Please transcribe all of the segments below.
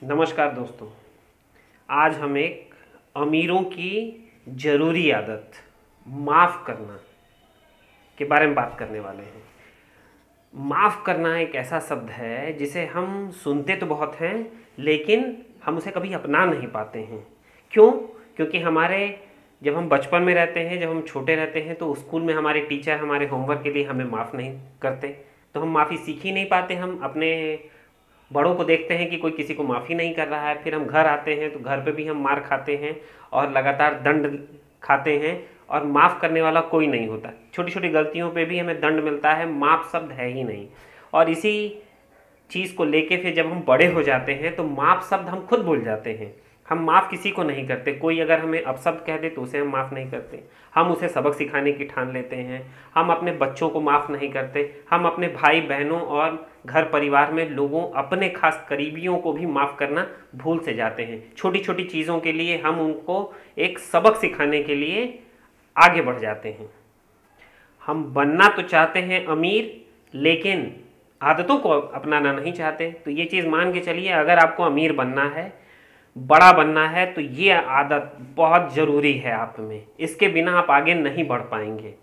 नमस्कार दोस्तों। आज हम एक अमीरों की ज़रूरी आदत माफ़ करना के बारे में बात करने वाले हैं। माफ़ करना एक ऐसा शब्द है जिसे हम सुनते तो बहुत हैं, लेकिन हम उसे कभी अपना नहीं पाते हैं। क्यों? क्योंकि जब हम बचपन में रहते हैं, जब हम छोटे रहते हैं, तो स्कूल में हमारे टीचर हमारे होमवर्क के लिए हमें माफ़ नहीं करते, तो हम माफ़ी सीख ही नहीं पाते। हम अपने बड़ों को देखते हैं कि कोई किसी को माफ़ी नहीं कर रहा है, फिर हम घर आते हैं तो घर पे भी हम मार खाते हैं और लगातार दंड खाते हैं, और माफ़ करने वाला कोई नहीं होता। छोटी छोटी गलतियों पे भी हमें दंड मिलता है, माफ़ शब्द है ही नहीं। और इसी चीज़ को लेके फिर जब हम बड़े हो जाते हैं तो माफ़ शब्द हम खुद भूल जाते हैं। हम माफ़ किसी को नहीं करते। कोई अगर हमें अपशब्द कह दे तो उसे हम माफ़ नहीं करते, हम उसे सबक सिखाने की ठान लेते हैं। हम अपने बच्चों को माफ़ नहीं करते, हम अपने भाई बहनों और घर परिवार में लोगों, अपने खास करीबियों को भी माफ़ करना भूल से जाते हैं। छोटी छोटी चीज़ों के लिए हम उनको एक सबक सिखाने के लिए आगे बढ़ जाते हैं। हम बनना तो चाहते हैं अमीर, लेकिन आदतों को अपनाना नहीं चाहते। तो ये चीज़ मान के चलिए, अगर आपको अमीर बनना है, बड़ा बनना है, तो ये आदत बहुत ज़रूरी है आप में। इसके बिना आप आगे नहीं बढ़ पाएंगे।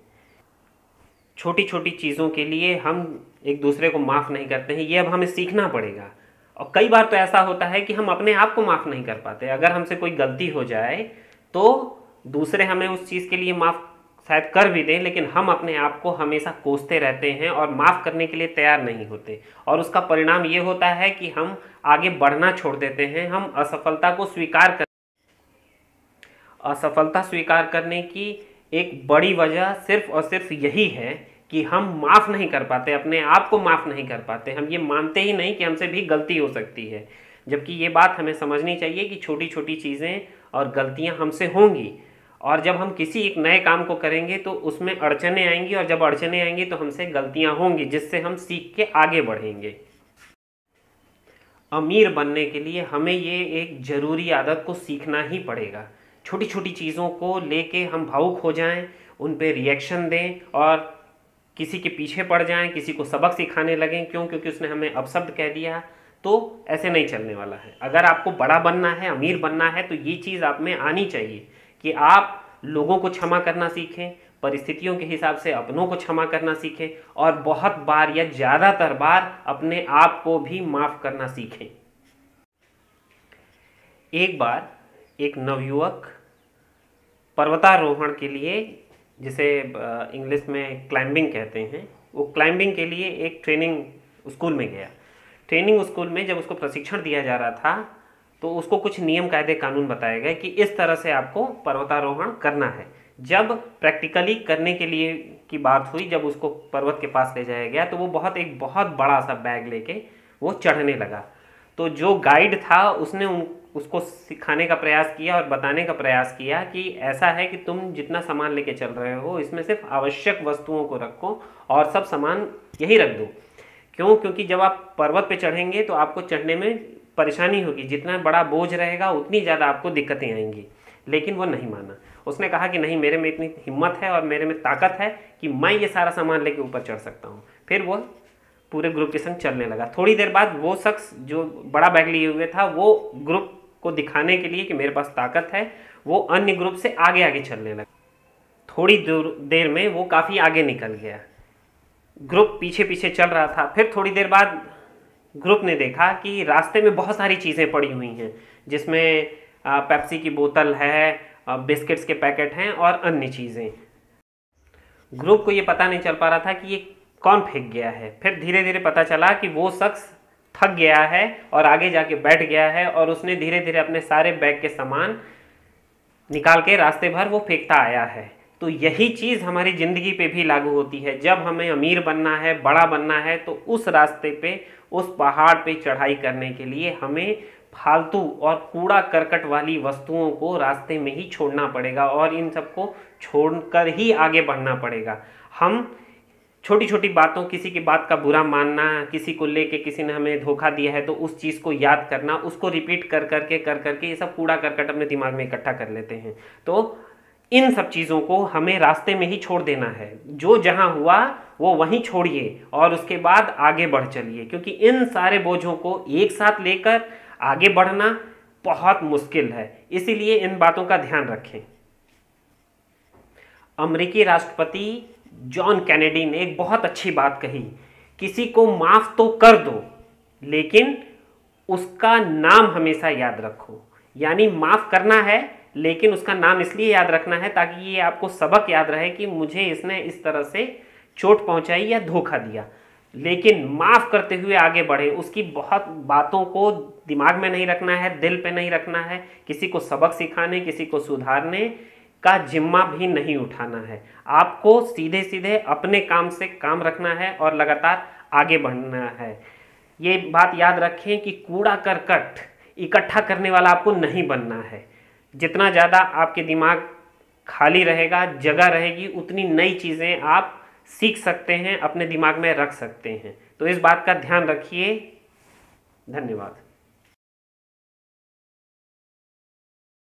छोटी छोटी चीज़ों के लिए हम एक दूसरे को माफ़ नहीं करते हैं, ये अब हमें सीखना पड़ेगा। और कई बार तो ऐसा होता है कि हम अपने आप को माफ़ नहीं कर पाते। अगर हमसे कोई गलती हो जाए तो दूसरे हमें उस चीज़ के लिए माफ़ शायद कर भी दें, लेकिन हम अपने आप को हमेशा कोसते रहते हैं और माफ़ करने के लिए तैयार नहीं होते। और उसका परिणाम ये होता है कि हम आगे बढ़ना छोड़ देते हैं। हम असफलता स्वीकार करने की एक बड़ी वजह सिर्फ और सिर्फ यही है कि हम माफ़ नहीं कर पाते, अपने आप को माफ़ नहीं कर पाते। हम ये मानते ही नहीं कि हमसे भी गलती हो सकती है, जबकि ये बात हमें समझनी चाहिए कि छोटी छोटी चीज़ें और गलतियां हमसे होंगी। और जब हम किसी एक नए काम को करेंगे तो उसमें अड़चने आएंगी, और जब अड़चने आएंगी तो हमसे गलतियां होंगी, जिससे हम सीख के आगे बढ़ेंगे। अमीर बनने के लिए हमें ये एक ज़रूरी आदत को सीखना ही पड़ेगा। छोटी छोटी चीज़ों को लेके हम भावुक हो जाएं, उन पे रिएक्शन दें और किसी के पीछे पड़ जाएं, किसी को सबक सिखाने लगें। क्यों? क्योंकि उसने हमें अपशब्द कह दिया। तो ऐसे नहीं चलने वाला है। अगर आपको बड़ा बनना है, अमीर बनना है, तो ये चीज़ आप में आनी चाहिए कि आप लोगों को क्षमा करना सीखें, परिस्थितियों के हिसाब से अपनों को क्षमा करना सीखें, और बहुत बार या ज़्यादातर बार अपने आप को भी माफ़ करना सीखें। एक बार एक नवयुवक पर्वतारोहण के लिए, जिसे इंग्लिश में क्लाइंबिंग कहते हैं, वो क्लाइंबिंग के लिए एक ट्रेनिंग स्कूल में गया। ट्रेनिंग स्कूल में जब उसको प्रशिक्षण दिया जा रहा था तो उसको कुछ नियम कायदे कानून बताए गए कि इस तरह से आपको पर्वतारोहण करना है। जब प्रैक्टिकली करने के लिए की बात हुई, जब उसको पर्वत के पास ले जाया गया, तो वो एक बहुत बड़ा सा बैग लेके वो चढ़ने लगा। तो जो गाइड था उसने उसको सिखाने का प्रयास किया और बताने का प्रयास किया कि ऐसा है कि तुम जितना सामान लेके चल रहे हो, इसमें सिर्फ आवश्यक वस्तुओं को रखो और सब सामान यही रख दो। क्यों? क्योंकि जब आप पर्वत पे चढ़ेंगे तो आपको चढ़ने में परेशानी होगी, जितना बड़ा बोझ रहेगा उतनी ज़्यादा आपको दिक्कतें आएंगी। लेकिन वो नहीं माना। उसने कहा कि नहीं, मेरे में इतनी हिम्मत है और मेरे में ताकत है कि मैं ये सारा सामान लेके ऊपर चढ़ सकता हूँ। फिर वो पूरे ग्रुप के संग चलने लगा। थोड़ी देर बाद वो शख्स जो बड़ा बैग लिए हुए था, वो ग्रुप को दिखाने के लिए कि मेरे पास ताकत है, वो अन्य ग्रुप से आगे आगे चलने लगा। थोड़ी देर में वो काफ़ी आगे निकल गया। ग्रुप पीछे पीछे चल रहा था। फिर थोड़ी देर बाद ग्रुप ने देखा कि रास्ते में बहुत सारी चीज़ें पड़ी हुई हैं, जिसमें पेप्सी की बोतल है, बिस्किट्स के पैकेट हैं और अन्य चीज़ें। ग्रुप को ये पता नहीं चल पा रहा था कि ये कौन फेंक गया है। फिर धीरे धीरे पता चला कि वो शख्स थक गया है और आगे जाके बैठ गया है, और उसने धीरे धीरे अपने सारे बैग के सामान निकाल के रास्ते भर वो फेंकता आया है। तो यही चीज़ हमारी ज़िंदगी पे भी लागू होती है। जब हमें अमीर बनना है, बड़ा बनना है, तो उस रास्ते पे, उस पहाड़ पे चढ़ाई करने के लिए हमें फालतू और कूड़ा करकट वाली वस्तुओं को रास्ते में ही छोड़ना पड़ेगा, और इन सबको छोड़कर ही आगे बढ़ना पड़ेगा। हम छोटी छोटी बातों, किसी की बात का बुरा मानना, किसी को लेके किसी ने हमें धोखा दिया है तो उस चीज़ को याद करना, उसको रिपीट कर करके ये सब कूड़ा करकट अपने दिमाग में इकट्ठा कर लेते हैं। तो इन सब चीज़ों को हमें रास्ते में ही छोड़ देना है। जो जहाँ हुआ वो वहीं छोड़िए और उसके बाद आगे बढ़ चलिए, क्योंकि इन सारे बोझों को एक साथ लेकर आगे बढ़ना बहुत मुश्किल है, इसीलिए इन बातों का ध्यान रखें। अमेरिकी राष्ट्रपति जॉन कैनेडी ने एक बहुत अच्छी बात कही, किसी को माफ तो कर दो लेकिन उसका नाम हमेशा याद रखो। यानी माफ करना है लेकिन उसका नाम इसलिए याद रखना है ताकि ये आपको सबक याद रहे कि मुझे इसने इस तरह से चोट पहुंचाई या धोखा दिया, लेकिन माफ करते हुए आगे बढ़े। उसकी बहुत बातों को दिमाग में नहीं रखना है, दिल पे नहीं रखना है। किसी को सबक सिखाने, किसी को सुधारने का जिम्मा भी नहीं उठाना है। आपको सीधे सीधे अपने काम से काम रखना है और लगातार आगे बढ़ना है। ये बात याद रखें कि कूड़ा करकट इकट्ठा करने वाला आपको नहीं बनना है। जितना ज़्यादा आपके दिमाग खाली रहेगा, जगह रहेगी, उतनी नई चीज़ें आप सीख सकते हैं, अपने दिमाग में रख सकते हैं। तो इस बात का ध्यान रखिए। धन्यवाद।